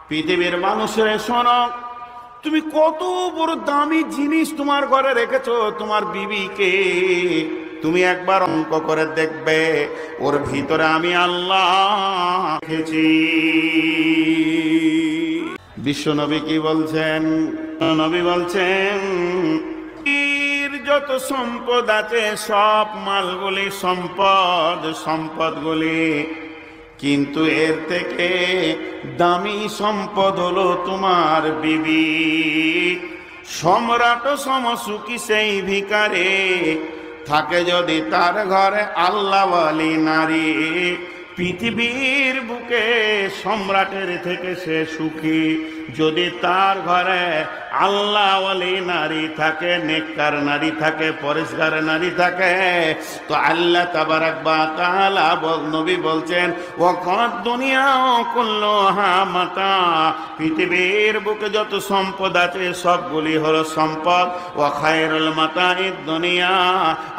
পৃথিবীর মানুষের শোনো, তুমি কত বড় দামি জিনিস তোমার ঘরে রেখেছো, তোমার বিবিকে। তুমি একবার অঙ্ক করে দেখবে, ওর ভিতরে আমি আল্লাহ রেখেছি। বিশ্ব নবী কি বলছেন? নবী বলছেন, যত সম্পদ আছে সব মালগুলি সম্পদগুলি, কিন্তু এর থেকে দামি সম্পদ হলো তোমার বিবি। সম্রাট সমসুখী সেই ভিখারে থাকে যদি তার ঘরে আল্লাহওয়ালি নারী। পৃথিবীর বুকে সম্রাটের থেকে সে সুখী যদি তার ঘরে আল্লাহওয়ালি নারী থাকে, নেককার নারী থাকে, পরিষ্কার নারী থাকে। তো আল্লাহ তাবারাক ওয়া তাআলা নবী বলছেন, ওয়াকাদ দুনিয়া কুল্লুহা মাতা, পৃথিবীর বুকে যত সম্পদ আছে সবগুলি হলো সম্পদ। ওয়া খায়রুল মাতাইদ দুনিয়া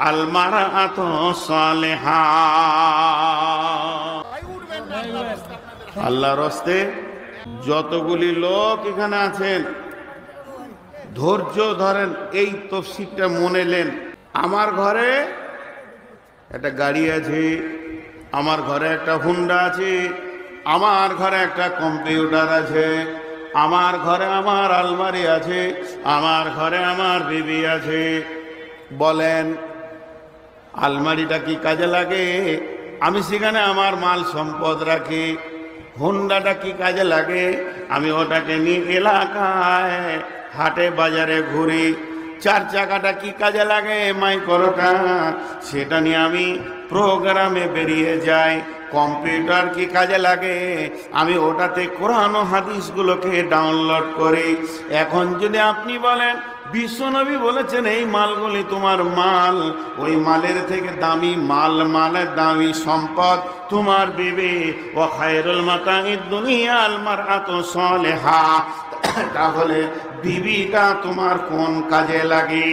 আল মারআতু সালিহা। আল্লাহর রাস্তে যতগুলি লোক এখানে আছেন, ধৈর্য ধরেন, এই তফসিরটা মনে নেন। আমার ঘরে একটা গাড়ি আছে, আমার ঘরে একটা হুন্ডা আছে, আমার ঘরে একটা কম্পিউটার আছে, আমার ঘরে আমার আলমারি আছে, আমার ঘরে আমার বিবি আছে। বলেন, আলমারিটা কি কাজে লাগে? আমি সেখানে আমার মাল সম্পদ রাখি। হুন্ডাটা কি কাজে লাগে? আমি ওটাকে নিয়ে এলাকায় হাটে বাজারে ঘুরি। চার চাকাটা কি কাজে লাগে? মাইক্রোটা, সেটা নিয়ে আমি প্রোগ্রামে বেরিয়ে যাই। কম্পিউটার কি কাজে লাগে? আমি ওটাতে কোরআন ও হাদিসগুলোকে ডাউনলোড করি। এখন যদি আপনি বলেন, বিশ্বনবী বলেছেন এই মালগুলি তোমার মাল, ওই মালের থেকে দামি মাল, মালের দামি সম্পদ তোমার বিবি। ও খায়রুল মাতাইদ দুনিয়া আল মারআতু সালিহা, তাহলে বিবিটা তোমার কোন কাজে লাগে?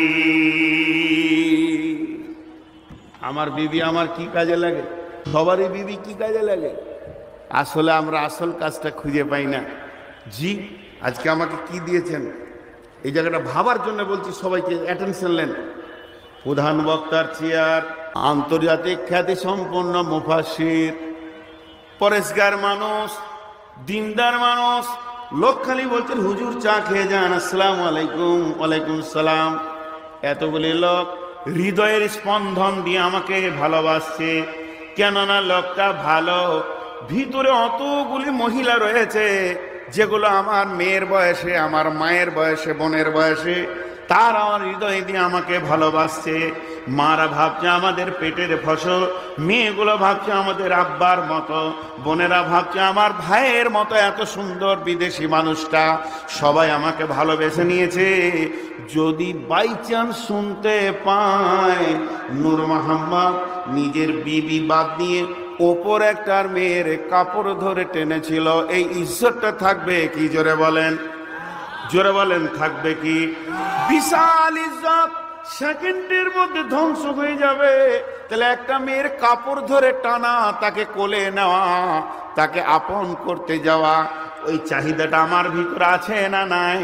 আমার বিবি আমার কি কাজে লাগে? সবারই বিবি কি কাজে লাগে? আসলে আমরা আসল কাজটা খুঁজে পাই না। জি, আজকে আমাকে কি দিয়েছেন এই জায়গাটা ভাবার জন্য বলছি, সবাইকে অ্যাটেনশন নেন। প্রধান বক্তার চেয়ার, আন্তর্জাতিক খ্যাতি সম্পন্ন মুফাসসির, পরেশগার মানুষ, দিনদার মানুষ, লোক খালি বলছেন হুজুর চা খেয়ে যান, আসসালামু আলাইকুম। ওয়ালাইকুম সালাম। এতগুলি লোক হৃদয়ের স্পন্দন দিয়ে আমাকে ভালোবাসছে, কেননা লোকটা ভালো। ভিতরে অতগুলি মহিলা রয়েছে যেগুলো আমার মেয়ের বয়সে, আমার মায়ের বয়সে, বোনের বয়সে, তার আমার হৃদয় দিয়ে আমাকে ভালোবাসছে। মারা ভাবছে আমাদের পেটের ফসল, মেয়েগুলো ভাবছে আমাদের আব্বার মতো, বোনেরা ভাবছে আমার ভাইয়ের মতো। এত সুন্দর বিদেশি মানুষটা, সবাই আমাকে ভালোবেসে নিয়েছে। যদি বাই চান্স শুনতে পায় নূর মোহাম্মদ নিজের বিবি বাদ দিয়ে ওপর একটার মেয়ের কাপড় ধরে টেনেছিল, এই ইজ্জতটা থাকবে কি? জোরে বলেন, জোরে বলেন, থাকবে কি? বিশাল ইজ্জত সেকেন্ডের মধ্যে ধ্বংস হয়ে যাবে। তাহলে একটা মেয়ের কাপড় ধরে টানা, তাকে কোলে নেওয়া, তাকে আপন করতে যাওয়া, ওই চাহিদাটা আমার ভিতরে আছে না নাই?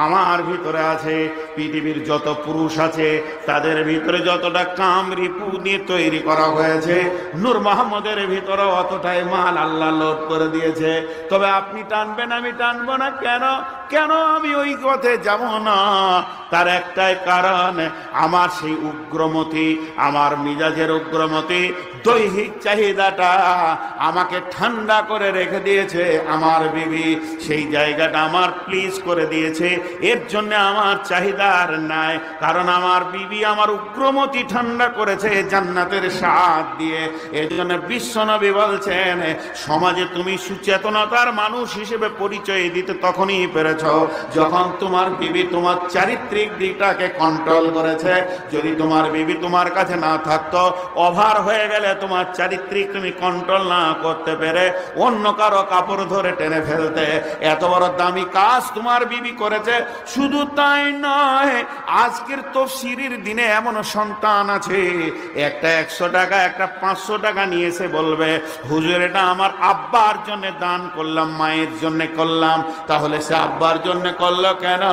আমার ভিতরে আছে। পৃথিবীর যত পুরুষ আছে তাদের ভিতরে যতটা কামরিপু দিয়ে তৈরি করা হয়েছে, নূর মোহাম্মদের ভিতরে অতটাই মাল আল্লাহ লোড করে দিয়েছে। তবে আপনি টানবেন, আমি টানবো না। কেন? কেন আমি ওই পথে যাব না? তার একটাই কারণ, আমার সেই উগ্রমতি, আমার মিজাজের উগ্রমতি, দৈহিক চাহিদাটা আমাকে ঠান্ডা করে রেখে দিয়েছে আমার বিবি। সেই জায়গাটা আমার প্লিজ করে দিয়েছে। এর জন্য আমার চাহিদা আর নাই, কারণ আমার বিবি আমার উগ্রমতি ঠান্ডা করেছে জান্নাতের স্বাদ দিয়ে। এর জন্য বিশ্বনবী বলছেন, সমাজে তুমি সুচেতনতার মানুষ হিসেবে পরিচয় দিতে তখনই পেরেছ যখন তোমার বিবি তোমার চারিত্রিক দিকটাকে কন্ট্রোল করেছে। যদি তোমার বিবি তোমার কাছে না থাকতো, ওভার হয়ে গেলে তোমার চারিত্রিক তুমি কন্ট্রোল না করতে পেরে অন্য কারো কাপড় ধরে টেনে ফেলতে। এত বড় দামি কাজ তোমার বিবি করেছে, শুধু তাই নয়, আজকের তাফসীরের দিনে এমন সন্তান আছে, একটা 100 টাকা একটা 500 টাকা নিয়ে এসে বলবে, হুজুর এটা আমার আব্বার জন্য দান করলাম, মায়ের জন্য করলাম। তাহলে সে আব্বার জন্য করলো কেন?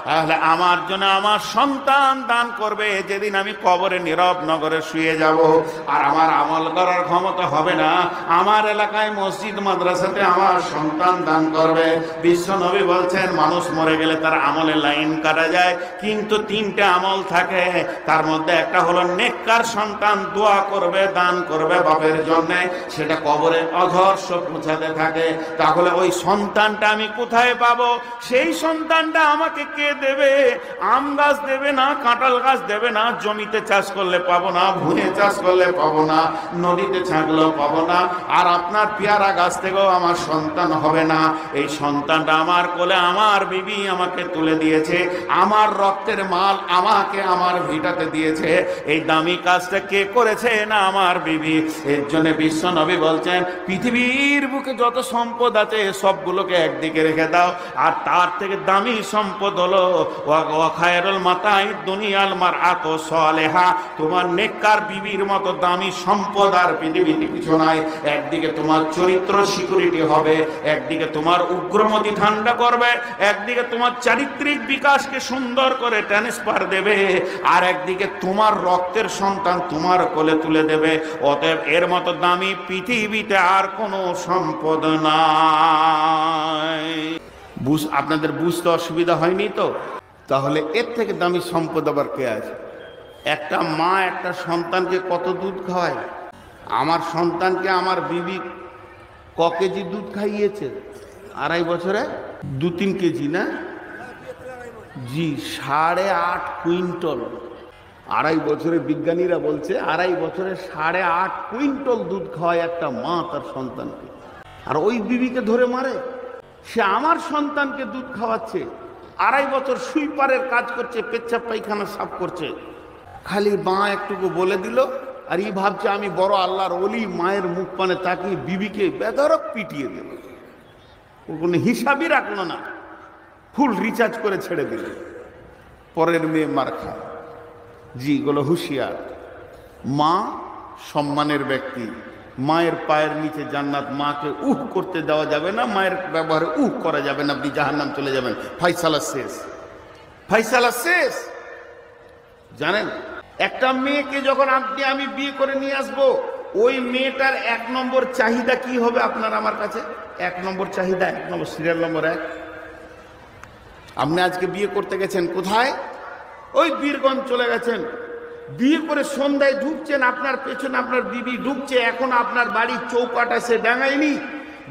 তাহলে আমার জন্য আমার সন্তান দান করবে যেদিন আমি কবরে নীরব নগরে শুয়ে যাব। আর আমার আমল করার ক্ষমতা হবে না, আমার এলাকায় মসজিদ মাদ্রাসাতে আমার সন্তান দান করবে। বিশ্ব নবী বলছেন, মানুষ মরে গেলে তার আমলে লাইন কাটা যায়, কিন্তু 3টে আমল থাকে, তার মধ্যে একটা হলো নেককার সন্তান দোয়া করবে, দান করবে বাপের জন্য, সেটা কবরে অধর্ষ পৌঁছাতে থাকে। তাহলে ওই সন্তানটা আমি কোথায় পাবো? সেই সন্তানটা আমাকে কে দেবে? আম গাছ দেবে না, কাঁঠাল গাছ দেবে না, জমিতে চাষ করলে পাবো না, ভুঁয়ে চাষ করলে পাবো না, নদীতে ছাঁকলেও পাবো না, আর আপনার পেয়ারা গাছ থেকেও আমার সন্তান হবে না। এই সন্তানটা আমার কোলে আমার বিবি আমাকে তুলে দিয়েছে, আমার রক্তের মাল আমাকে আমার ভিটাতে দিয়েছে। এই দামি কাজটা কে করেছে? না আমার বিবি। এর জন্য বিশ্ব নবী বলছেন, পৃথিবীর বুকে যত সম্পদ আছে সবগুলোকে একদিকে রেখে দাও, আর তার থেকে দামি সম্পদ হলো ওয়া খায়রুল মাতাই দুনিয়াল মারআতু সালেহা। তোমার নেককার বিবির মতো দামি সম্পদ আর পৃথিবীতে কিছু নাই। একদিকে তোমার চরিত্র সিকিউরিটি হবে, একদিকে তোমার উগ্রমতি ঠান্ডা করবে, একদিকে তোমার চারিত্রিক বিকাশকে সুন্দর করে ট্রান্সফার দেবে, আর একদিকে তোমার রক্তের সন্তান তোমার কোলে তুলে দেবে। অতএব এর মতো দামি পৃথিবীতে আর কোনো সম্পদ নাই। আপনাদের বুঝতে অসুবিধা হয়নি তো? তাহলে এর থেকে দামি সম্পদ আবার কে আছে? একটা মা একটা সন্তানকে কত দুধ খাওয়ায়? আমার সন্তানকে আমার বিবি ক কেজি দুধ খাইয়েছে? 2.5 বছরে 2-3 কেজি না জি, 8.5 কুইন্টল। 2.5 বছরে বিজ্ঞানীরা বলছে 2.5 বছরে 8.5 কুইন্টল দুধ খাওয়ায় একটা মা তার সন্তানকে। আর ওই বিবিকে ধরে মারে। সে আমার সন্তানকে দুধ খাওয়াচ্ছে, 2.5 বছর সুইপারের কাজ করছে, পেচ্ছাপ পায়খানা সাফ করছে। খালি মা একটুকু বলে দিল, আর ই ভাবছে আমি বড় আল্লাহর ওলি, মায়ের মুখ পানে তাকিয়ে বিবিকে বেধড়ক পিটিয়ে দিল। ও কোনো হিসাবই রাখলো না, ফুল রিচার্জ করে ছেড়ে দিল। পরের মেয়ে মার খায়। জি, এগুলো হুঁশিয়ার। মা সম্মানের ব্যক্তি, মায়ের পায়ের নিচে জান্নাত। মাকে উহ করতে দেওয়া যাবে না, মায়ের ব্যবহারে উহ করা যাবে না, আপনি জাহান্নাম চলে যাবেন। ফাইসালা শেষ, ফাইসালা শেষ। জানেন, একটা মেয়েকে যখন আমি বিয়ে করে নিয়ে আসবো, ওই মেয়েটার 1 নম্বর চাহিদা কি হবে আপনার আমার কাছে? 1 নম্বর চাহিদা, 1 নম্বর সিরিয়াল নম্বর 1। আপনি আজকে বিয়ে করতে গেছেন কোথায়? ওই বীরগঞ্জ চলে গেছেন, বিয়ে করে সন্ধ্যায় ঢুকছেন, আপনার পেছনে আপনার বিবি ঢুকছে। এখন আপনার বাড়ির চৌকাটা সে ডাঙায়নি,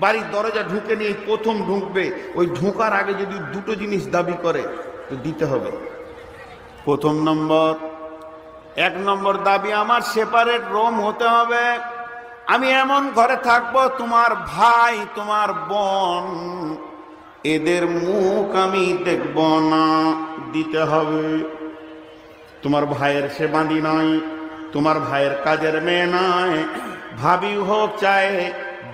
বাড়ির দরজা ঢুকে নিয়ে প্রথম ঢুকবে। ওই ঢোকার আগে যদি 2টো জিনিস দাবি করে তো দিতে হবে। প্রথম নম্বর, 1 নম্বর দাবি, আমার সেপারেট রুম হতে হবে। আমি এমন ঘরে থাকবো, তোমার ভাই তোমার বোন এদের মুখ আমি দেখব না, দিতে হবে। তোমার ভাইয়ের সে বাঁধি নয়, তোমার ভাইয়ের কাজের মেয়ে নয়, ভাবি হোক চাहे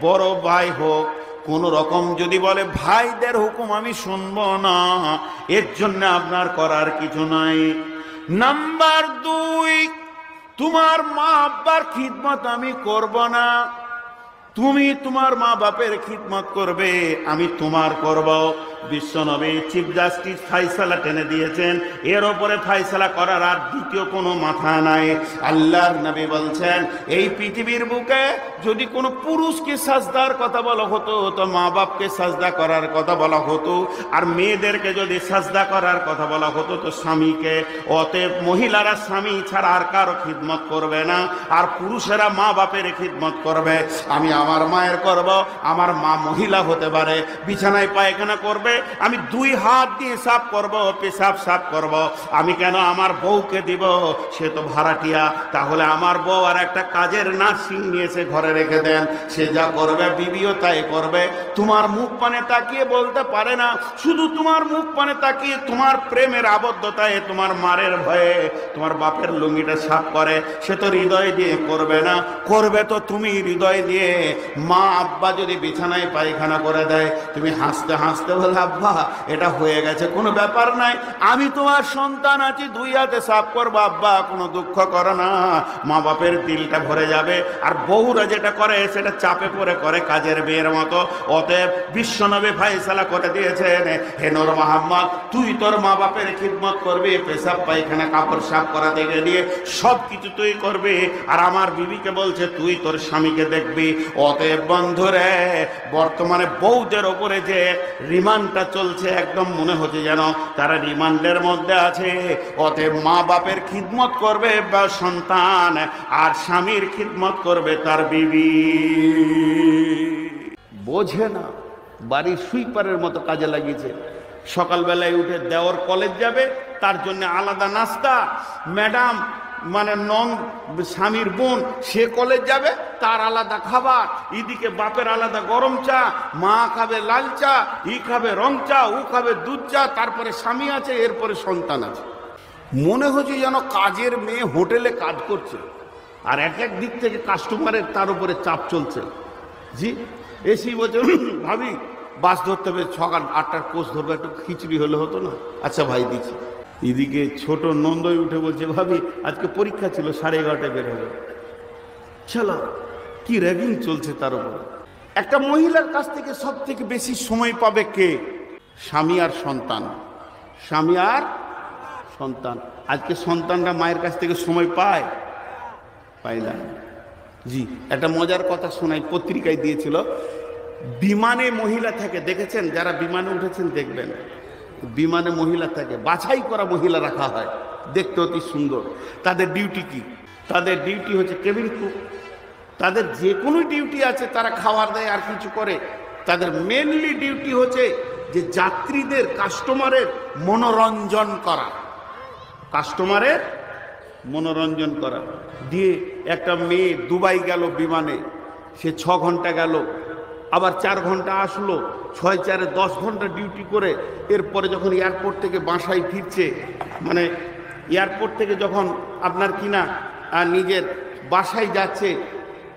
বড় ভাই হোক, কোন রকম যদি বলে ভাইদের হুকুম আমি শুনবো না, এর জন্য আপনার করার কিছু নাই। নাম্বার 2, তোমার মা আব্বার খিদমত আমি করব না, তুমি তোমার মা বাপের খিদমত করবে, আমি তোমার করব। বিশ্বনবী চিফ জাস্টিস ফাইসালা টেনে দিয়েছেন, এর উপরে ফাইসালা করার আর দ্বিতীয় কোনো মাথা নাই। আল্লাহর নবী বলছেন, এই পৃথিবীর বুকে যদি কোনো পুরুষকে সাজদার কথা বলা হতো তো মা বাপকে সাজদা করার কথা বলা হতো, আর মেয়েদেরকে যদি সাজদা করার কথা বলা হতো তো স্বামীকে। অতএব মহিলারা স্বামী ছাড়া আর কারো খিদমত করবে না, আর পুরুষেরা মা বাপের খিদমত করবে। আমি আমার মায়ের করব, আমার মা মহিলা হতে পারে, বিছানায় পায়খানা করবে, আমি 2 হাত দিয়ে সাফ করব, পেশাব সাফ করব। আমি কেন আমার বউকে দিব? সে তো ভাড়াটিয়া। তাহলে আমার বউ আর একটা কাজের নার্সিং নিয়ে এসে ঘরে রেখে দেন, সে যা করবে বিবিও তাই করবে। তোমার মুখ পানে তাকিয়ে বলতে পারে না, শুধু তোমার মুখ পানে তাকিয়ে তোমার প্রেমের আবদ্ধতায়, তোমার মারের ভয়ে তোমার বাপের লুঙ্গিটা সাফ করে, সে তো হৃদয় দিয়ে করবে না, করবে তো তুমি হৃদয় দিয়ে। মা আব্বা যদি বিছানায় পায়খানা করে দেয়, তুমি হাসতে হাসতে বলে আব্বা এটা হয়ে গেছে, কোনো ব্যাপার নাই, আমি তোমার সন্তান আছি, 2 হাতে সাফ করবো আব্বা, কোনো দুঃখ করো না, মা বাপের দিলটা ভরে যাবে। আর বহুরা যেটা করে সেটা চাপে পড়ে করে কাজের মেয়ের মতো। অতএব বিশ্বনবী ফায়সালা করে দিয়েছেন, হে নূর মুহাম্মদ, তুই তোর মা বাপের খিদমত করবি, পেশাব পায়খানা কাপড় সাফ করা থেকে নিয়ে সব কিছু তুই করবি। আর আমার বিবিকে বলছে তুই তোর স্বামীকে দেখবি। অতএব বন্ধুরে, বর্তমানে বউদের ওপরে যে রিমান্ডটা চলছে, একদম মনে হচ্ছে যেন তারা রিমান্ডের মধ্যে আছে। অতএব মা বাপের খিদমত করবে বা সন্তান, আর স্বামীর খিদমত করবে তার বিবি। বোঝে না, বাড়ির সুইপারের মতো কাজে লাগিয়েছে। সকালবেলায় উঠে দেওর কলেজ যাবে, তার জন্য আলাদা নাস্তা, ম্যাডাম মানে নন স্বামীর বোন সে কলেজ যাবে, তার আলাদা খাবার, এদিকে বাপের আলাদা গরম চা, মা খাবে লাল চা, ই খাবে রং চা, ও খাবে দুধ চা, তারপরে স্বামী আছে, এরপরে সন্তান আছে। মনে হচ্ছে যেন কাজের মেয়ে হোটেলে কাজ করছে, আর এক এক দিক থেকে কাস্টমারের তার উপরে চাপ চলছে। জি এসি বলছে ভাবি বাস ধরতে হবে, সকাল 8টার কোচ ধরবে, একটু খিচুড়ি হলে হতো না? আচ্ছা ভাই দিচ্ছি। এদিকে ছোট নন্দই উঠে বলছে ভাবি আজকে পরীক্ষা ছিল, 11:30টায় বের হবে। চলো, কি র্যাগিং চলছে তার উপর। একটা মহিলার কাছ থেকে সব থেকে বেশি সময় পাবে কে? স্বামী আর সন্তান। স্বামী আর সন্তান। আজকে সন্তানরা মায়ের কাছ থেকে সময় পায়? পায় না। জি, একটা মজার কথা শোনাই, পত্রিকায় দিয়েছিল। বিমানে মহিলা থাকে, দেখেছেন? যারা বিমানে উঠেছেন দেখবেন, বিমানে মহিলা থাকে, বাছাই করা মহিলা রাখা হয়, দেখতে অতি সুন্দর। তাদের ডিউটি কি? তাদের ডিউটি হচ্ছে কেবিন কুক। তাদের যে কোনো ডিউটি আছে, তারা খাবার দেয় আর কিছু করে। তাদের মেনলি ডিউটি হচ্ছে যে যাত্রীদের, কাস্টমারের মনোরঞ্জন করা, কাস্টমারের মনোরঞ্জন করা। দিয়ে একটা মেয়ে দুবাই গেল বিমানে, সে 6 ঘন্টা গেল, আবার 4 ঘন্টা আসলো, 6 4 10 ঘন্টা ডিউটি করে এরপরে যখন এয়ারপোর্ট থেকে বাসায় ফিরছে, মানে এয়ারপোর্ট থেকে যখন আপনার কিনা নিজের বাসায় যাচ্ছে,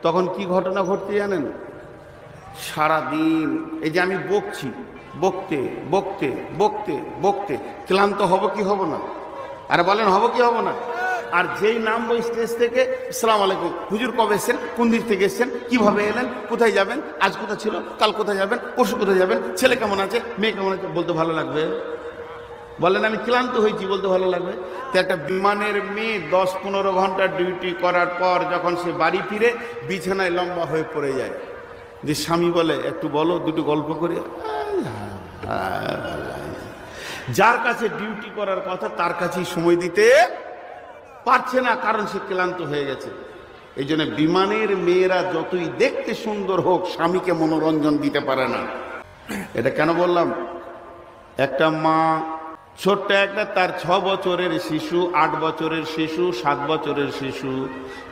তখন কি ঘটনা ঘটছে জানেন? সারাদিন এই যে আমি বকছি, বকতে বকতে বকতে বকতে ক্লান্ত হব কি হব না? আরে বলেন, হব কি হব না? আর যেই নামবো স্টেজ থেকে, আসসালামু আলাইকুম হুজুর, কবে এসেছেন, কোন দিক থেকে এসেছেন, কিভাবে এলেন, কোথায় যাবেন, আজ কোথায় ছিল, কাল কোথায় যাবেন, পরশু কোথায় যাবেন, ছেলে কেমন আছে, মেয়ে কেমন আছে, বলতে ভালো লাগবে? বলেন আমি ক্লান্ত হয়েছি, বলতে ভালো লাগবে? তো একটা বিমানের মেয়ে 10-15 ঘন্টা ডিউটি করার পর যখন সে বাড়ি ফিরে, বিছানায় লম্বা হয়ে পড়ে যায়। যে স্বামী বলে একটু বলো, দুটো গল্প করে। যার কাছে ডিউটি করার কথা তার কাছেই সময় দিতে পারছে না, কারণ সে ক্লান্ত হয়ে গেছে। এই জন্য বিমানের মেয়েরা যতই দেখতে সুন্দর হোক, স্বামীকে মনোরঞ্জন দিতে পারে না। এটা কেন বললাম? একটা মা, ছোট্ট একটা, তার 6 বছরের শিশু, 8 বছরের শিশু, 7 বছরের শিশু,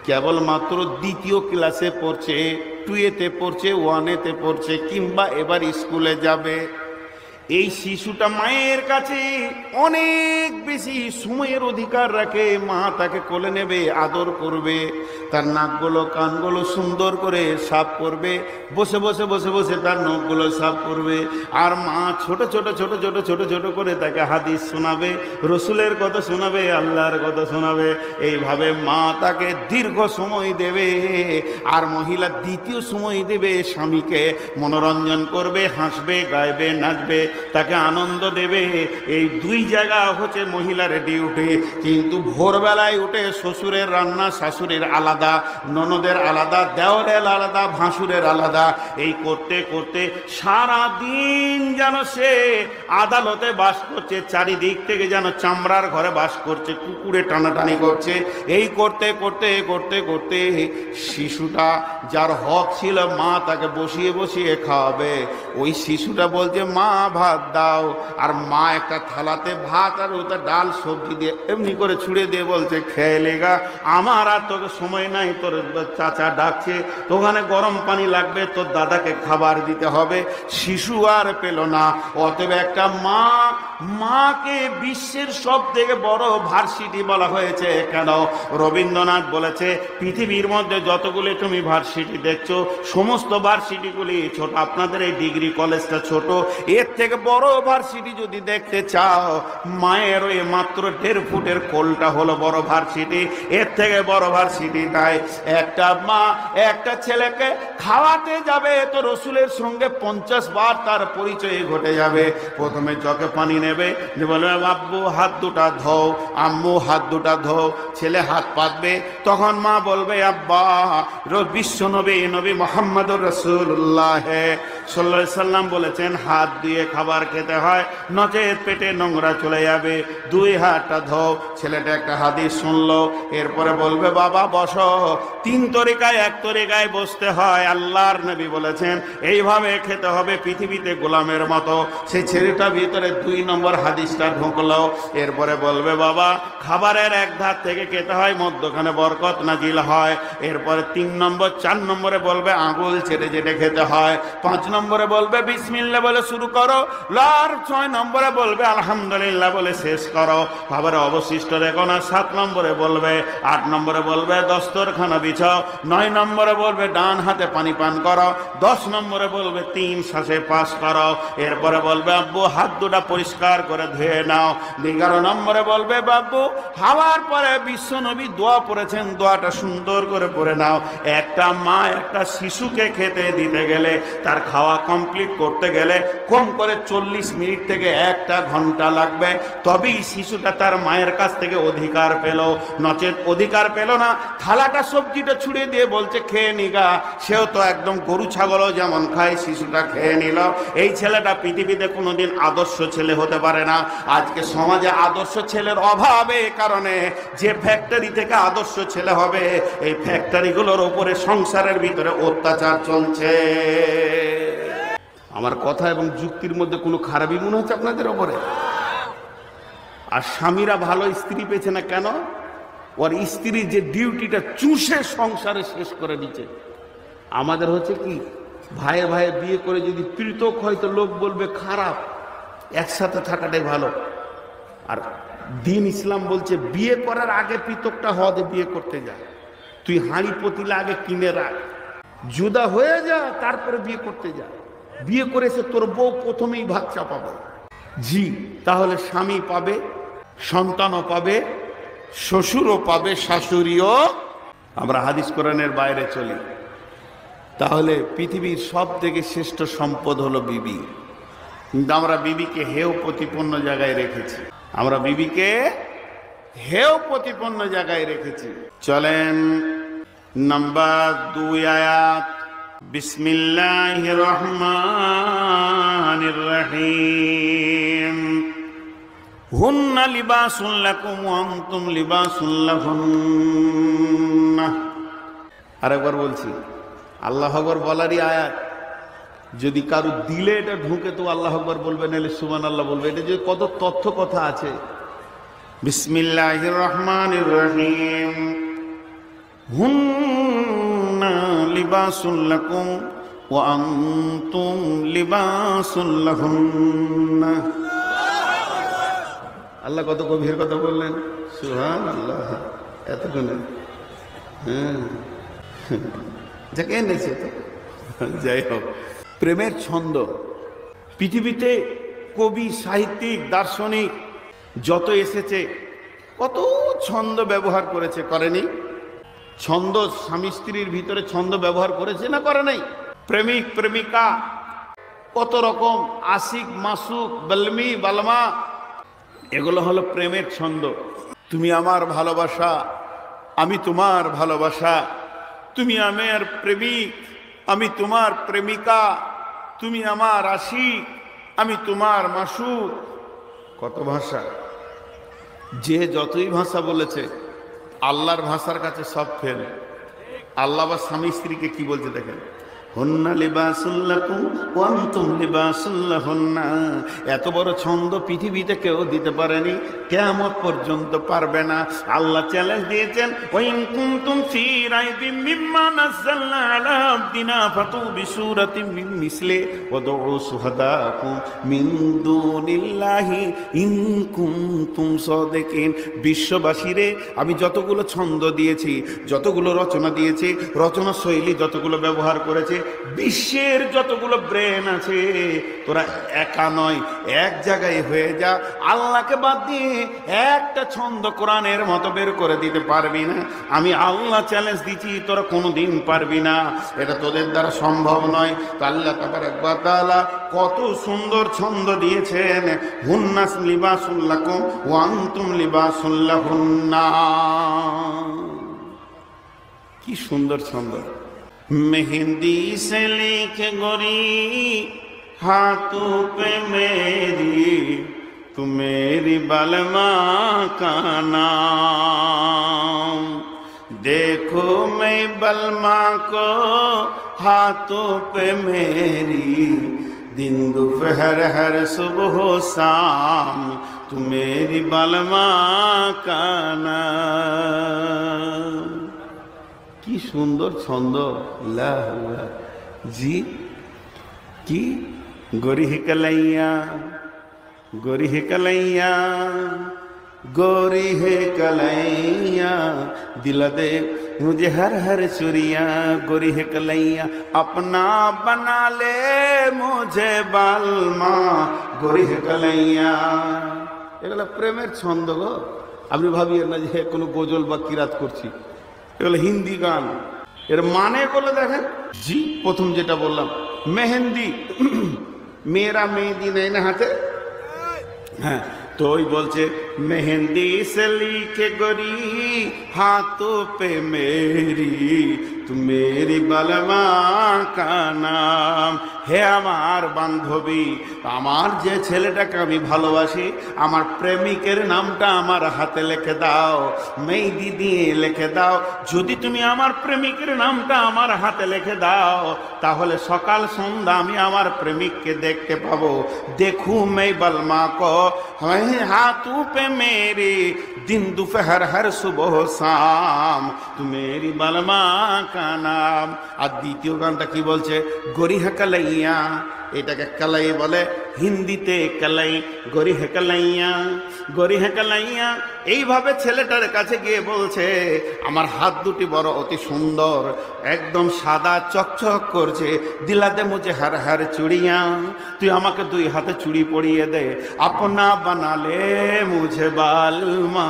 কেবলমাত্র 2য় ক্লাসে পড়ছে, 2তে পড়ছে, 1তে পড়ছে, কিংবা এবার স্কুলে যাবে। এই শিশুটা মায়ের কাছে অনেক বেশি সময়ের অধিকার রাখে। মা তাকে কোলে নেবে, আদর করবে, তার নাকগুলো কানগুলো সুন্দর করে সাফ করবে, বসে বসে বসে বসে তার নখগুলো সাফ করবে। আর মা ছোট ছোট ছোট ছোট ছোট ছোট করে তাকে হাদিস শোনাবে, রসুলের কথা শোনাবে, আল্লাহর কথা শোনাবে। এইভাবে মা তাকে দীর্ঘ সময় দেবে। আর মহিলা 2য় সময় দেবে, স্বামীকে মনোরঞ্জন করবে, হাসবে, গাইবে, নাচবে, তাকে আনন্দ দেবে। এই 2 জায়গা হচ্ছে মহিলার ডিউটি। কিন্তু ভোরবেলায় উঠে শ্বশুরের রান্না, শাশুড়ির আলাদা, ননদের আলাদা, দেওরের আলাদা, ভাসুরের আলাদা, এই করতে করতে সারা দিন যেন সে আদালতে বাস করছে, চারিদিক থেকে যেন চামড়ার ঘরে বাস করছে, কুকুরে টানাটানি করছে। এই করতে করতে করতে করতে শিশুটা, যার হক ছিল মা তাকে বসিয়ে বসিয়ে খাওয়াবে, ওই শিশুটা বলছে মা ভাত দাও। আর মা একটা থালাতে ভাত আর ওটা ডাল সবজি দিয়ে এমনি করে ছুঁড়ে দিয়ে বলছে খেয়ে লেগা, আমার আর তোকে সময় নাই, তোর চাচা ডাকছে, তো ওখানে গরম পানি লাগবে, তোর দাদাকে খাবার দিতে হবে। শিশু আর পেল না। অতএব একটা মা, মাকে বিশ্বের সব থেকে বড় ভার্সিটি বলা হয়েছে। কেন? রবীন্দ্রনাথ বলেছে পৃথিবীর মধ্যে যতগুলি তুমি ভার্সিটি দেখছো, সমস্ত ভার্সিটিগুলি ছোট, আপনাদের এই ডিগ্রি কলেজটা ছোট, এর থেকে থেকে বড় ভার্সিটি যদি দেখতে চাও, মায়ের ওই মাত্র 1.5 ফুটের কোলটা হলো বড় ভার্সিটি। এর থেকে বড় ভার্সিটি তাই একটা মা একটা ছেলেকে খাওয়াতে যাবে তো রসুলের সঙ্গে 50 বার তার পরিচয় ঘটে যাবে। প্রথমে চোখে পানি নেবে, যে বলবে আব্বু হাত দুটা ধোও, আম্মু হাত দুটা ধোও। ছেলে হাত পাতবে, তখন মা বলবে আব্বা বিশ্ব নবী নবী মুহাম্মদুর রাসূলুল্লাহ সাল্লাল্লাহু আলাইহি সাল্লাম বলেছেন হাত দিয়ে খাবার খেতে হয়, নচেত পেটে নোংরা চলে যাবে, 2 হাতটা ধোও। ছেলেটা একটা হাদিস শুনলো, এরপরে বলবে বাবা বসো। 3 তরিকায় 1 তরিকায় বসতে হয়। আল্লাহর নবী বলেছেন এইভাবে খেতে হবে পৃথিবীতে গোলামের মতো। সেই ছেলেটা ভিতরে 2 নম্বর হাদিসটা ঢুকলো। এরপরে বলবে বাবা খাবারের এক ধার থেকে খেতে হয়, মধ্যখানে বরকত নাজিল হয়। এরপরে 3 নম্বর 4 নম্বরে বলবে আঙুল ছেড়ে যেটা খেতে হয়। 5 নম্বরে বলবে বিসমিল্লাহ বলে শুরু করো। 6 নম্বরে বলবে আলহামদুলিল্লাহ বলে শেষ করো। খাবারে অবশিষ্ট রেখো না। 7 নম্বরে বলবে, 8 নম্বরে বলবে দস্তরখানা বিছাও। 9 নম্বরে বলবে ডান হাতে পানি পান করো। 10 নম্বরে বলবে 3 শ্বাসে পাস করো। এরপরে বলবে আব্বু হাত দুটা পরিষ্কার করে ধুয়ে নাও। 11 নম্বরে বলবে বাব্বু খাওয়ার পরে বিশ্ব নবী দোয়া পড়েছেন, দোয়াটা সুন্দর করে পড়ে নাও। একটা মা একটা শিশুকে খেতে দিতে গেলে, তার খাওয়া কমপ্লিট করতে গেলে কম করে 40 মিনিট থেকে 1 ঘন্টা লাগবে, তবেই শিশুটা তার মায়ের কাছ থেকে অধিকার পেল। নচেত অধিকার পেল না, থালাটা সবজিটা ছুড়ে দিয়ে বলছে খেয়ে নিগা, সেও তো একদম গরু ছাগলও যেমন খায়, শিশুটা খেয়ে নিল। এই ছেলেটা পৃথিবীতে কোনোদিন আদর্শ ছেলে হতে পারে না। আজকে সমাজে আদর্শ ছেলের অভাবে কারণে যে ফ্যাক্টরি থেকে আদর্শ ছেলে হবে, এই ফ্যাক্টরিগুলোর উপরে সংসারের ভিতরে অত্যাচার চলছে। আমার কথা এবং যুক্তির মধ্যে কোনো খারাপই মনে হচ্ছে আপনাদের ওপরে? আর স্বামীরা ভালো স্ত্রী পেয়েছে না কেন? ওর স্ত্রীর যে ডিউটিটা চুষে সংসারে শেষ করে দিচ্ছে। আমাদের হচ্ছে কি, ভাইয়ে ভাইয়ে বিয়ে করে যদি পৃথক হয় তো লোক বলবে খারাপ, একসাথে থাকাটাই ভালো। আর দিন ইসলাম বলছে বিয়ে করার আগে পৃথকটা হওয়া দে, বিয়ে করতে যা, তুই হাঁড়ি পতিলা আগে কিনে রাখ, জুদা হয়ে যা, তারপরে বিয়ে করতে যা। বিয়ে করেছে তোর বউ প্রথমেই ভাত চাপাবে। জি, তাহলে স্বামী পাবে, সন্তানও পাবে, শ্বশুরও পাবে, শাশুড়িও। আমরা হাদিস কোরআনের বাইরে চলি, তাহলে পৃথিবীর সব থেকে শ্রেষ্ঠ সম্পদ হলো বিবি। কিন্তু আমরা বিবিকে হেয় প্রতিপন্ন জায়গায় রেখেছি, আমরা বিবিকে হেয় প্রতিপন্ন জায়গায় রেখেছি। চলেন নাম্বার 2 আয়াত। বিসমিল্লাহির রহমানির রহিম। হুন্না লিবাসুল লাকুম ওয়া আনতুম লিবাসুল লাহুন্না। আরেকবার বলছি, আল্লাহু আকবার বলারই আয়াত। যদি কারো দিলে এটা ঢুকে তো আল্লাহু আকবার বলবে, নাহলে সুবহানাল্লাহ বলবে। এটা যে কত তথ্য কথা আছে। বিসমিল্লাহির রহমানির রহিম। হুন্না লিবাসুল লাকুম ওয়া আনতুম লিবাসুল লাহুন্না। আল্লাহ কত গভীর কথা বললেন, সুবহানাল্লাহ। এতক্ষণে যাকে এনেছে তো, যাই হোক, প্রেমের ছন্দ। পৃথিবীতে কবি, সাহিত্যিক, দার্শনিক যত এসেছে কত ছন্দ ব্যবহার করেছে, করেনি? ছন্দ স্বামী স্ত্রীর ভিতরে ছন্দ ব্যবহার করেছে না করে নাই? প্রেমিক প্রেমিকা কত রকম, আশিক মাসুক, বলমি বালমা, এগুলো হলো প্রেমের ছন্দ। তুমি আমার ভালোবাসা, আমি তোমার ভালোবাসা, তুমি আমার প্রেমিক, আমি তোমার প্রেমিকা, তুমি আমার আশিক, আমি তোমার মাসুক। কত ভাষা, যে যতই ভাষা বলেছে আল্লাহর ভাষার কাছে সব ফেল। আল্লাহ বা স্বামী স্ত্রীকে কি বলছে দেখেন, হুন্না লিবাসুল লাকুম ওয়া আনতুম লিবাসুল লাহুন্না। এত বড় ছন্দ পৃথিবীতে কেউ দিতে পারেনি, কিয়ামত পর্যন্ত পারবে না। আল্লাহ চ্যালেঞ্জ দিয়েছেন, ওয়া ইন কুনতুম ফি রাইবিম মিম্মা নাযালনা আলা আবদিনা ফাতু বিসূরাতিন মিন মিসলি ওয়া দুউ শুহাদাকুম মিন দুনিল্লাহি ইন কুনতুম সাদিকিন। বিশ্ববাসীরে আমি যতগুলো ছন্দ দিয়েছি, যতগুলো রচনা দিয়েছি, রচনা শৈলী যতগুলো ব্যবহার করেছি, বিশ্বের যতগুলো ব্রেন আছে তোরা একা নয়, এক জায়গায় হয়ে যা। আল্লাহকে বাদ দিয়ে একটা ছন্দ কোরআনের মতো বের করে দিতে পারবি না। আমি আল্লাহ চ্যালেঞ্জ দিচ্ছি, তোরা কোনোদিন পারবি না, এটা তোদের দ্বারা সম্ভব নয়। তো আল্লাহ তাবারক ওয়া তাআলা কত সুন্দর ছন্দ দিয়েছেন, হুন্নাস লিবাসুল লাকুম ওয়া আনতুম লিবাসুল লাহুন্না। কি সুন্দর ছন্দ। মেহেন্দি সে লিখে গোরি হাথों पे मेरी तू मेरी बलमा का नाम। देखो मैं बलमा को हाथों पे मेरी दिन दोपहर हर सुबह शाम तू मेरी बलमा का नाम। কি সুন্দর ছন্দ। জি কি गोरी है कलैया, गोरी है कलैया, गोरी है कलैया, दिला दे मुझे हर हर चुरिया, गोरी है कलैया अपना बना ले मुझे बालमा, गोरी है कलैया। এগুলো প্রেমের ছন্দ গো। আপনি ভাবিয়েন না যে কোনো গজল বা কিরাত করছি, এগুলো হিন্দি গান। এর মানে গুলো দেখেন। জি প্রথম যেটা বললাম মেহেন্দি, মেয়েরা মেহেন্দি নেয় না হাতে, হ্যাঁ, তো ওই বলছে মেহেন্দি সে লিখে গোরি হাথों पे मेरी तू मेरी बलमा का नाम। হে আমার বান্ধবী, আমার যে ছেলেটাকে আমি ভালোবাসি, আমার প্রেমিকের নামটা আমার হাতে লিখে দাও, মেহেদি দিয়ে লিখে দাও। যদি তুমি আমার প্রেমিকের নামটা আমার হাতে লিখে দাও, তাহলে সকাল সন্ধ্যা আমি আমার প্রেমিককে দেখতে পাবো। দেখু मैं बलमा को हाथों पे मेरी दिन दोपहर हर सुबह शाम तू मेरी बलमा का नाम। আর দ্বিতীয় গানটা কি বলছে, গোরি है कलैया, এটাকে কালাই বলে হিন্দিতে কালাই, গোরি হে কালাইয়া, গোরি হে কালাইয়া। এইভাবে ছেলেটার কাছে গিয়ে বলছে আমার হাত দুটি বড় অতি সুন্দর, একদম সাদা চকচক করছে, দিলাতে মুঝে হার হার চুড়িয়া, তুই আমাকে দুই হাতে চুড়ি পরিয়ে দে, আপনা বানালে মুঝে বালমা,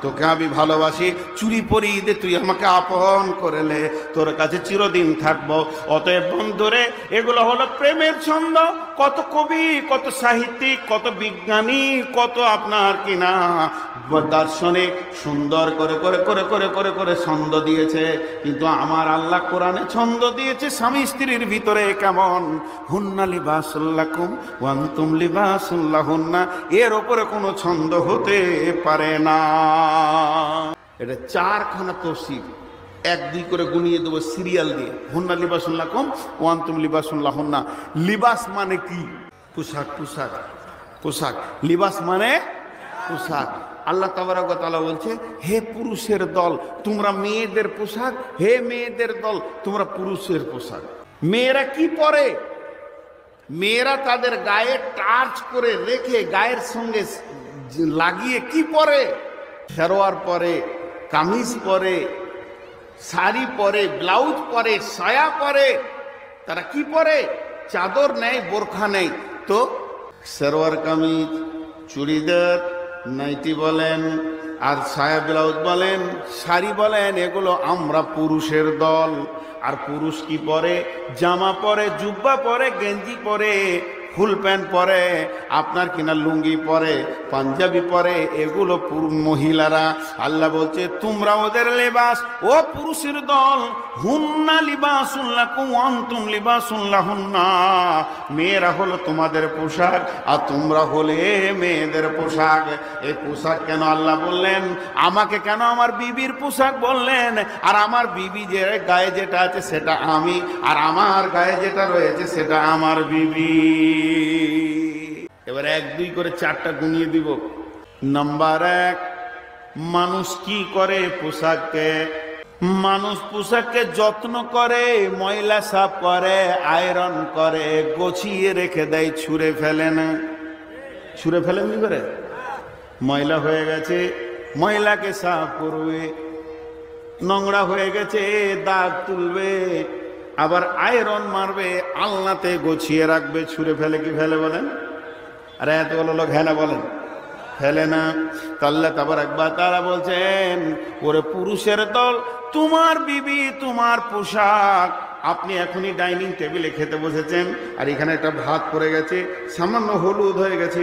তোকে আমি ভালোবাসি, চুড়ি পরিয়ে দে, তুই আমাকে আপন করে নে, তোর কাছে চিরদিন থাকবো। অতএব বন্ধুরে, এগুলো হলো প্রেমের ছন্দ। কত কবি, কত সাহিত্যিক, কত বিজ্ঞানী, কত আপনার কিনা দার্শনিক সুন্দর করে করে করে করে করে করে ছন্দ দিয়েছে, কিন্তু আমার আল্লাহ কোরআনে ছন্দ দিয়েছে স্বামী স্ত্রীর ভিতরে কেমন, হুন্না লিবাসুল লাকুম ওয়া আনতুম লিবাসুল লাহুন্না, এর উপরে কোনো ছন্দ হতে পারে না। এটা চারখানা তফসির, এক দুই করে গুনিয়ে দেবো সিরিয়াল দিয়ে। হুন্না লিবাসুল লাকুম ওয়া আনতুম লিবাসুল লাহুন্না। লিবাস মানে কি? পোশাক, পোশাক, পোশাক। লিবাস মানে পোশাক। আল্লাহ তাবারক ওয়া তাআলা বলছে হে পুরুষের দল তোমরা মেয়েদের পোশাক, হে মেয়েদের দল তোমরা পুরুষের পোশাক। মেয়েরা কি পরে? মেয়েরা তাদের গায়ে টাচ করে রেখে গায়ের সঙ্গে লাগিয়ে কি পরে? সালোয়ার পরে, কামিজ পরে, শাড়ি পরে, ব্লাউজ পরে, সায়া পরে। তারা কি পরে? চাদর নেই, বোরখা নেই, তো সালোয়ার কামিজ, চুড়িদার, নাইটি বলেন, আর সায়া ব্লাউজ বলেন, শাড়ি বলেন, এগুলো আমরা পুরুষের দল। আর পুরুষ কি পরে? জামা পরে, জুব্বা পরে, গেঞ্জি পরে, ফুল প্যান্ট পরে, আপনার কিনা লুঙ্গি পরে, পাঞ্জাবি পরে, এগুলো মহিলারা। আল্লাহ বলছে তোমরা ওদের লেবাস, ও পুরুষের দল, হুন্না লিবাসুল লাকুম ওয়া আনতুম লিবাসুল লাহুন্না। মেয়েরা হলো তোমাদের পোশাক আর তোমরা হলে মেয়েদের পোশাক। এই পোশাক কেন আল্লাহ বললেন? আমাকে কেন আমার বিবির পোশাক বললেন? আর আমার বিবি যে গায়ে যেটা আছে সেটা আমি, আর আমার গায়ে যেটা রয়েছে সেটা আমার বিবি। এবার এক দুই করে চারটা গুনিয়ে দিব। নাম্বার এক, মানুষ কি করে পোশাককে? মানুষ পোশাককে যত্ন করে, ময়লা সাফ করে, আয়রন করে, গোছিয়ে রেখে দেয়, ছুঁড়ে ফেলে না। ছুঁড়ে ফেলেন কি করে? ময়লা হয়ে গেছে, ময়লাকে সাফ করবে, নোংরা হয়ে গেছে দাগ তুলবে, আবার আয়রন মারবে, আলনাতে গোছিয়ে রাখবে, ছুঁড়ে ফেলে কি ফেলে বলেন? আরে এতগুলো লোক হ্যাঁ না বলেন, ফেলে না। আল্লাহ তাবারক ওয়া তাআলা বলছেন, ওরে পুরুষের দল, তোমার বিবি, তোমার পোশাক, আপনি এখনই ডাইনিং টেবিলে খেতে বসেছেন, আর এখানে একটা ভাত পড়ে গেছে, সামান্য হলুদ হয়ে গেছে,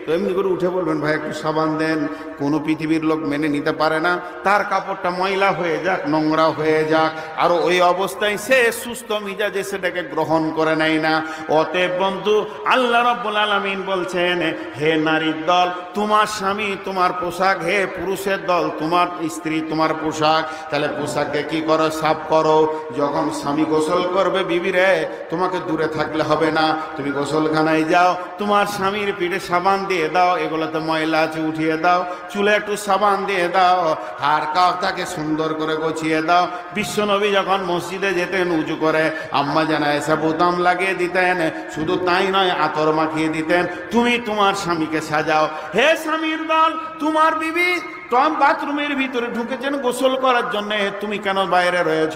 তো এমনি করে উঠে বলবেন ভাই একটু সাবান দেন। কোনো পৃথিবীর লোক মেনে নিতে পারে না তার কাপড়টা ময়লা হয়ে যাক, নোংরা হয়ে যাক, আর ওই অবস্থায় সে সুস্থ মিজাজে সেটাকে গ্রহণ করে নেয় না। অতএব বন্ধু, আল্লাহ রাব্বুল আলামিন বলছেন, হে নারীর দল, তোমার স্বামী তোমার পোশাক, হে পুরুষের দল, তোমার স্ত্রী তোমার পোশাক। তাহলে পোশাককে কি করো? সাফ করো। যখন স্বামী গোসল করবে, বিবি রে, তোমাকে দূরে থাকলে হবে না, তুমি গোসলখানায় যাও, তোমার স্বামীর পিঠে সাবান দিয়ে দাও, এগুলোতে ময়লা আছে উঠিয়ে দাও, চুলে একটু সাবান দিয়ে দাও, আর কাঁধটাকে সুন্দর করে গোছিয়ে দাও। বিশ্বনবী যখন মসজিদে যেতেন উঁচু করে, আম্মা জান আয়েশা বোতাম লাগিয়ে দিতেন, শুধু তাই নয় আতর মাখিয়ে দিতেন। তুমি তোমার স্বামীকে সাজাও। হে স্বামীর দল, তোমার বিবি বাথরুমের ভিতরে ঢুকেছেন গোসল করার জন্য, তুমি কেন বাইরে রয়েছ?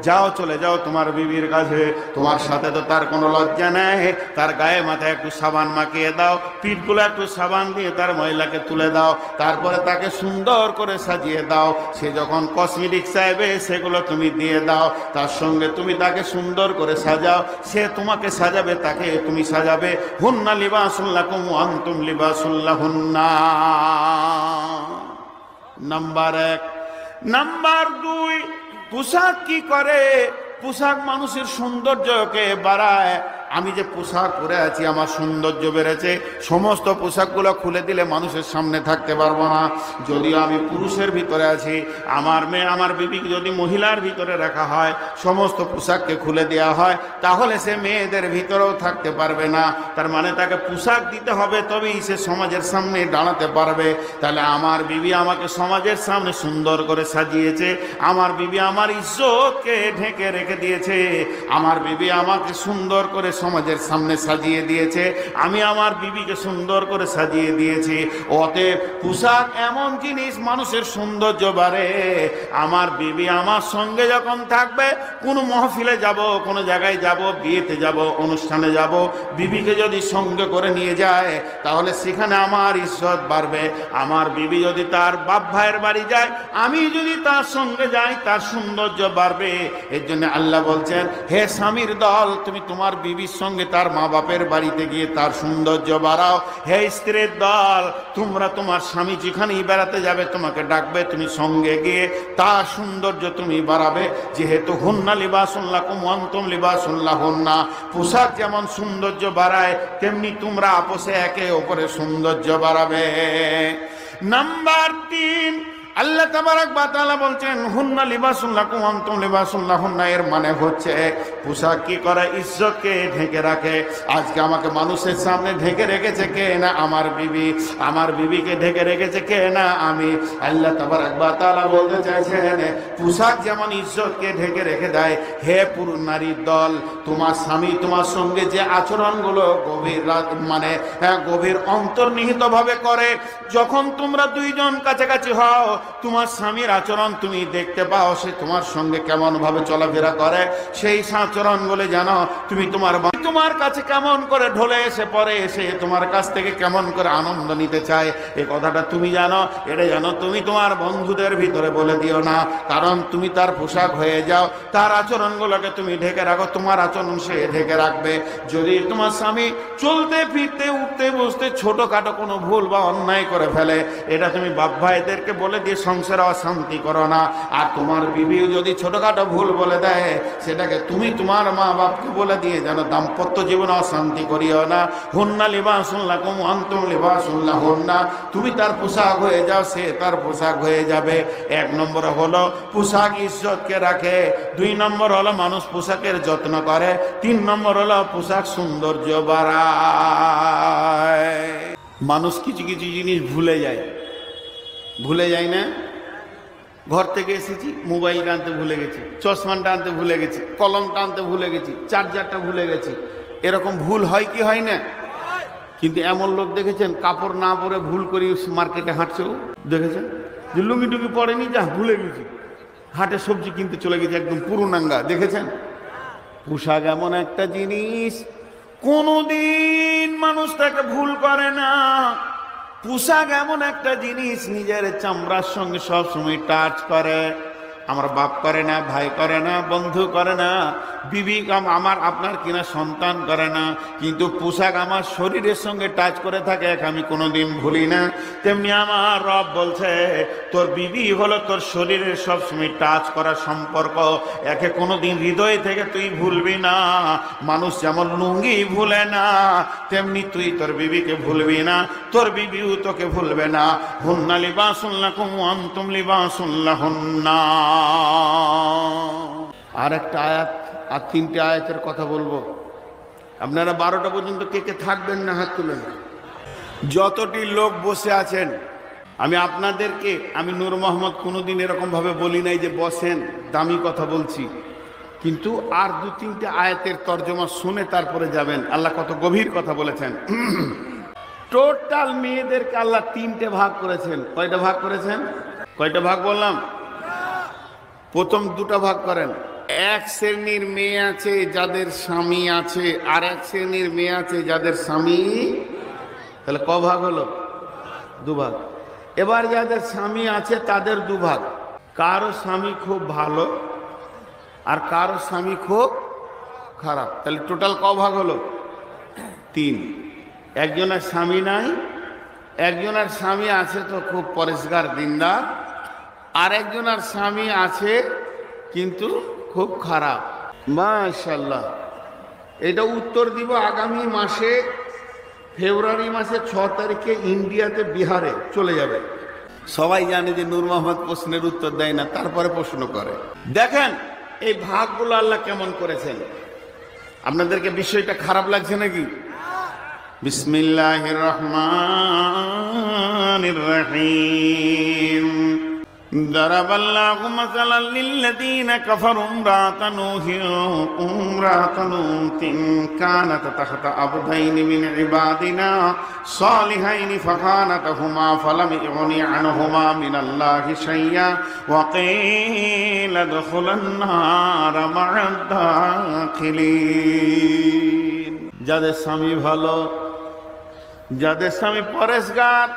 যাও, চলে যাও তোমার বিবির কাছে। তোমার সাথে তো তার কোনো লজ্জা নেই, তার গায়ে মাথায় একটু সাবান মাখিয়ে দাও, পিঠগুলো একটু সাবান দিয়ে তার ময়লাকে তুলে দাও, তারপরে তাকে সুন্দর করে সাজিয়ে দাও। সে যখন কসমেটিক চাইবে সেগুলো তুমি দিয়ে দাও, তার সঙ্গে তুমি তাকে সুন্দর করে সাজাও। সে তোমাকে সাজাবে, তাকে তুমি সাজাবে। হুন্না লিবাসুল লাকুম ওয়া আনতুম লিবাসুল লাহুন্না। নাম্বার 1। নাম্বার 2, পোশাক কি করে? পোশাক মানুষের সৌন্দর্যকে বাড়ায়। আমি যে পোশাক পরে আছি, আমার সৌন্দর্য বেড়েছে। সমস্ত পোশাকগুলো খুলে দিলে মানুষের সামনে থাকতে পারবো না। যদিও আমি পুরুষের ভিতরে আছি, আমার মেয়ে, আমার বিবিকে যদি মহিলার ভিতরে রাখা হয়, সমস্ত পোশাককে খুলে দেওয়া হয়, তাহলে সে মেয়েদের ভিতরেও থাকতে পারবে না। তার মানে তাকে পোশাক দিতে হবে, তবেই সে সমাজের সামনে দাঁড়াতে পারবে। তাহলে আমার বিবি আমাকে সমাজের সামনে সুন্দর করে সাজিয়েছে, আমার বিবি আমার ইজ্জতকে ঢেকে রেখে দিয়েছে, আমার বিবি আমাকে সুন্দর করে সমাজের সামনে সাজিয়ে দিয়েছে, আমি আমার বিবিকে সুন্দর করে সাজিয়ে দিয়েছি। অতএব পোশাক এমন জিনিস মানুষের সৌন্দর্য বাড়ে। আমার বিবি আমার সঙ্গে যখন থাকবে, কোনো মহফিলে যাব, কোনো জায়গায় যাব, বিয়েতে যাব, অনুষ্ঠানে যাব, বিবিকে যদি সঙ্গে করে নিয়ে যায়, তাহলে সেখানে আমার ইজ্জত বাড়বে। আমার বিবি যদি তার বাপ ভাইয়ের বাড়ি যায়, আমি যদি তার সঙ্গে যাই, তার সৌন্দর্য বাড়বে। এর জন্য আল্লাহ বলছেন, হে স্বামীর দল, তুমি তোমার বিবির সঙ্গে তার মা বাপের বাড়িতে গিয়ে তার সৌন্দর্য বাড়াও। হে স্ত্রীর দল, তোমরা তোমার স্বামী যেখানেই বেড়াতে যাবে, তোমাকে ডাকবে, তুমি সঙ্গে গিয়ে তার সৌন্দর্য তুমি বাড়াবে। যেহেতু হুন্না লিবাসুল লাকুম ওয়া আনতুম লিবাসুল লাহুন্না। পোশাক যেমন সৌন্দর্য বাড়ায়, তেমনি তোমরা আপোষে একে অপরের সৌন্দর্য বাড়াবে। নাম্বার 3, আল্লাহ তাবারক ওয়া তাআলা বলছেন, হুন্না লিবাসুল লাকুম ওয়া আনতুম লিবাসুল লাহুন্না। এর মানে হচ্ছে পোশাক কি করে? ইজ্জতকে ঢেকে রাখে। আজকে আমাকে মানুষের সামনে ঢেকে রেখেছে কে? না আমার বিবি। আমার বিবিকে ঢেকে রেখেছে কে? না আমি। আল্লাহ তাবারক ওয়া তাআলা বলতে চাইছেন, পোশাক যেমন ইজ্জতকে ঢেকে রেখে দেয়, হে পুরুষ নারীর দল, তোমার স্বামী তোমার সঙ্গে যে আচরণগুলো গভীর অন্তর্নিহিত ভাবে করে, যখন তোমরা দুইজন কাছাকাছি হও, তোমার স্বামীর আচরণ তুমি দেখতে পাও, সে তোমার সঙ্গে কেমন ভাবে চলাফেরা করে, সেই আচরণ বলে জানো। তুমি তোমার কাছে কেমন করে ঢলে এসে পড়ে, এসে তোমার কাছ থেকে কেমন করে আনন্দ নিতে চায়, এই কথাটা তুমি জানো। এটা জানো, তুমি তোমার বন্ধুদের ভিতরে বলে দিও না, কারণ তুমি তার পোশাক হয়ে যাও। তার আচরণগুলোকে তুমি ঢেকে রাখো, তোমার আচরণ সে ঢেকে রাখবে। যদি তোমার স্বামী চলতে ফিরতে উঠতে বসতে ছোটখাটো কোনো ভুল বা অন্যায় করে ফেলে, এটা তুমি বাপ ভাইদেরকে বলে দিয়ে সংসারে অশান্তি করো না। আর তোমার বিবিও যদি ছোটখাটো ভুল বলে দেয়, সেটাকে তুমি তোমার মা বাপকে বলে দিয়ে যেন দাম্পত্য জীবনে অশান্তি করিও না। হুন্না লিবাসুল লাকুম ওয়া আনতুম লিবাসুল লাহুন্না। তুমি তার পোশাক হয়ে যাও, সে তার পোশাক হয়ে যাবে। 1 নম্বর হলো পোশাক ইজ্জতকে রাখে। 2 নম্বর হলো মানুষ পোশাকের যত্ন করে। 3 নম্বর হলো পোশাক সৌন্দর্য বাড়ায়। মানুষ কিছু কিছু জিনিস ভুলে যায় না? ঘর থেকে এসেছি, মোবাইলটা আনতে ভুলে গেছি, চশমাটা আনতে ভুলে গেছি, কলমটা আনতে ভুলে গেছি, চার্জারটা ভুলে গেছি। এরকম ভুল হয় কি হয় না? কিন্তু এমন লোক দেখেছেন, কাপড় না পরে ভুল করি মার্কেটে হাঁটছেও দেখেছেন, যে লুঙ্গি টুঙ্গি পরেনি, যা ভুলে গেছি, হাটে সবজি কিনতে চলে গেছে, একদম পুরো নাঙ্গা, দেখেছেন? পোশাক এমন একটা জিনিস কোনদিন মানুষ তাকে ভুল করে না। পোশাক এমন একটা জিনিস নিজের চামড়ার সঙ্গে সবসময় টাচ করে। আমার বাপ করে না, ভাই করে না, বন্ধু করে না, বিবি আমার আপনার কিনা সন্তান করে না, কিন্তু পোশাক আমার শরীরের সঙ্গে টাচ করে থাকে, এক আমি কোনোদিন ভুলি না। তেমনি আমার রব বলছে তোর বিবি হলো তোর শরীরের সবসময় টাচ করা সম্পর্ক, একে কোনোদিন হৃদয় থেকে তুই ভুলবি না। মানুষ যেমন লুঙ্গি ভুলে না, তেমনি তুই তোর বিবিকে ভুলবি না, তোর বিবিও তোকে ভুলবে না। হুন্না লিবাসুন লাকুম ওয়া আনতুম লিবাসুন লাহুন্না। আর একটা আয়াত, আর 3টে আয়াতের কথা বলবো। আপনারা 12টা পর্যন্ত কে কে থাকবেন না হাত তুলেন। যতটি লোক বসে আছেন, আমি আপনাদেরকে, আমি নূর মোহাম্মদ কোনোদিন এরকম ভাবে বলি নাই যে বসেন, দামি কথা বলছি, কিন্তু আর 2-3টে আয়াতের তর্জমা শুনে তারপরে যাবেন। আল্লাহ কত গভীর কথা বলেছেন। টোটাল মেয়েদেরকে আল্লাহ 3টে ভাগ করেছেন। কয়টা ভাগ করেছেন? কয়টা ভাগ বললাম? প্রথম 2টা ভাগ করেন। এক শ্রেণীর মেয়ে আছে যাদের স্বামী আছে, আর এক শ্রেণীর মেয়ে আছে যাদের স্বামী, তাহলে ক ভাগ হলো? 2 ভাগ। এবার যাদের স্বামী আছে তাদের 2 ভাগ। কারো স্বামী খুব ভালো আর কারো স্বামী খুব খারাপ, তাহলে টোটাল ক ভাগ হলো? 3। একজনের স্বামী নাই, একজনের স্বামী আছে তো খুব পরিষ্কার দিনদার, আর একজনের স্বামী আছে কিন্তু খুব খারাপ। মাশাআল্লাহ। এটা উত্তর দিব আগামী মাসে, ফেব্রুয়ারি মাসে 6 তারিখে ইন্ডিয়াতে, বিহারে চলে যাবে। সবাই জানে যে নূর মোহাম্মদ প্রশ্নের উত্তর দেয় না, তারপরে প্রশ্ন করে। দেখেন এই ভাগগুলো আল্লাহ কেমন করেছেন। আপনাদেরকে বিষয়টা খারাপ লাগছে নাকি? বিসমিল্লাহির রহমানির রহিম। ضرب الله مثلا للذين كفروا امرأة نوح وامرأة لوط كانتا تحت عبدين من عبادنا صالحين فخانتهما فلم يغن عنهما من الله شيئا وقيل ادخلا النار مع الداخلين। যাদের স্বামী ভালো, যাদের স্বামী পরেশগার,